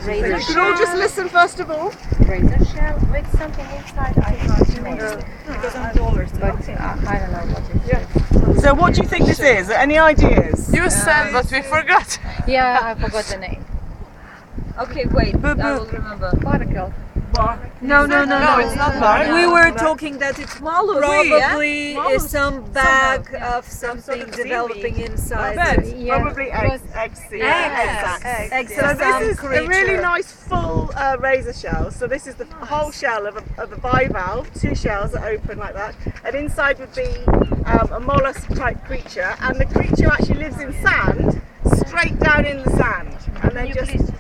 You should all just listen first of all. Razor shell with something inside. I can't remember. Because I'm taller. But I don't know what it is. So what do you think this is? Any ideas? You said, but we forgot. Yeah, I forgot the name. Okay, wait, I will remember. Particle. No, it's not bark. We were talking that it's probably yeah? some bag of something developing inside. Yeah. Probably eggs seed. Eggs So of some this is creature. a really nice full razor shell. So this is the whole shell of a bivalve, 2 shells that open like that. And inside would be a mollusk type creature. And the creature actually lives in sand, straight down in the sand. And then just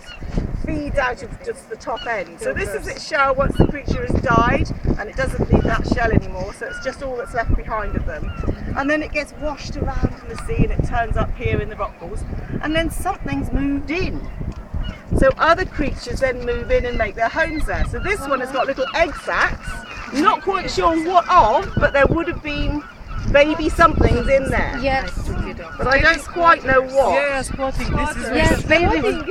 feeds out of just the top end. So this is its shell once the creature has died, and it doesn't need that shell anymore, so it's just all that's left behind of them. And then it gets washed around from the sea and it turns up here in the rock pools, and then something's moved in. So other creatures then move in and make their homes there. So this one has got little egg sacs, not quite sure what of, but there would have been baby somethings in there. Yes. But I don't quite know what. Yeah, spotting. This is Yes, baby.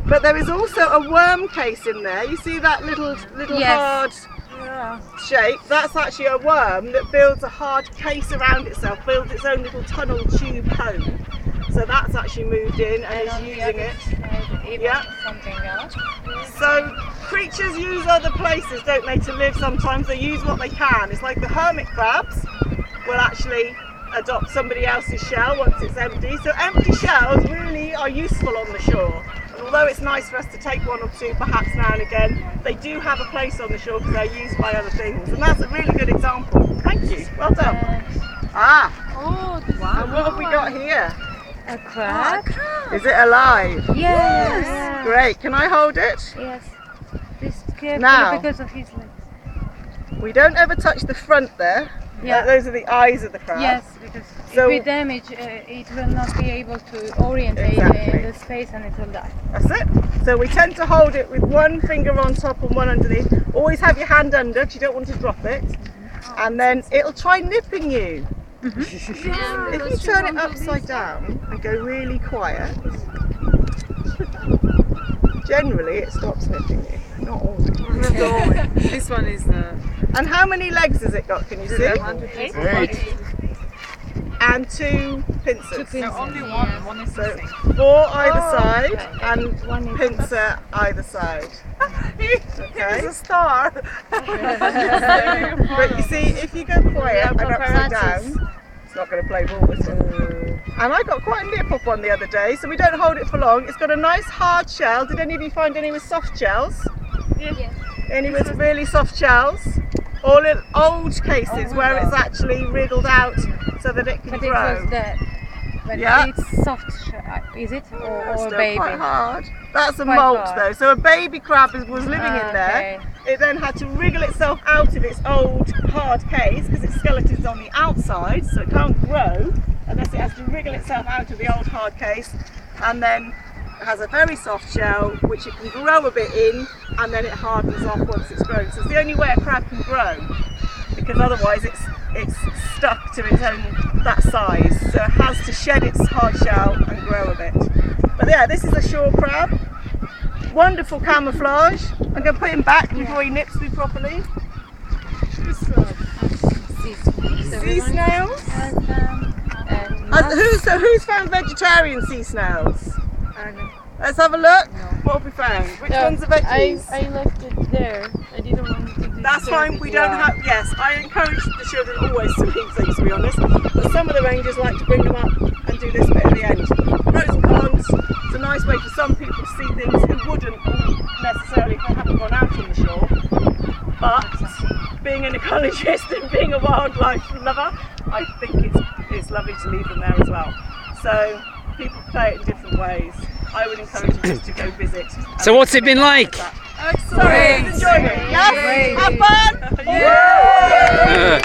But there is also a worm case in there. You see that little hard shape? That's actually a worm that builds a hard case around itself, builds its own little tunnel tube home. So that's actually moved in and is using it. Yeah. Something else. So creatures use other places, don't they, to live sometimes. They use what they can. It's like the hermit crabs will actually adopt somebody else's shell once it's empty. So empty shells really are useful on the shore. And although it's nice for us to take 1 or 2 perhaps now and again, they do have a place on the shore because they're used by other things. And that's a really good example. Thank you. Well done. Oh, Wow. And what have we got here? a crab? Is it alive? Yes. Great. Can I hold it? Yes. This carefully Now. because of his legs. We don't ever touch the front there. Yeah. Those are the eyes of the crab. Yes, because So- if we damage, it will not be able to orientate Exactly. in the space and it will die. That's it. So we tend to hold it with 1 finger on top and 1 underneath. Always have your hand under because you don't want to drop it. And then it'll try nipping you. If you turn it upside down and go really quiet, generally it stops nipping you. Not always. This one is And how many legs has it got? Can you see? 8. And 2 pincers. No, only one. One is So missing. 4 either side and One is pincer either side. Okay. It's a star. But you see, if you go quiet and upside down, it's not going to play ball with it. And I got quite a nip off one the other day, so we don't hold it for long. It's got a nice hard shell. Did any of you find any with soft shells? Yes. Any with really soft shells? All in old cases where it's actually wriggled out so that it can But it grow. was dead. But Yeah. it's soft, is it? Or Still baby? quite hard. That's a Quite molt hard. though. So a baby crab was living in there. Okay. It then had to wriggle itself out of its old hard case because its skeleton's on the outside, so it can't grow unless it has to wriggle itself out of the old hard case, and then it has a very soft shell which it can grow a bit in, and then it hardens off once it's grown. So it's the only way a crab can grow, because otherwise it's stuck to its own that size. So it has to shed its hard shell and grow a bit. But yeah, this is a shore crab. Wonderful camouflage. I'm going to put him back before he nips me properly. Sea snails. Who's found vegetarian sea snails? Let's have a look. What have we found? Which one's the veggies? I left it there. I didn't want to do That's fine. We don't have. Yes, I encourage the children always to leave things, to be honest. But some of the rangers like to bring them up and do this bit at the end. Pros and cons. It's a nice way for some people to see things who wouldn't necessarily if they haven't gone out on the shore. But being an ecologist and being a wildlife lover, I think it's lovely to leave them there as well. So people play it in different ways. I would encourage you just to go visit. So what's it been like? Excellent. Enjoyed it. Yes. Have fun. Yeah.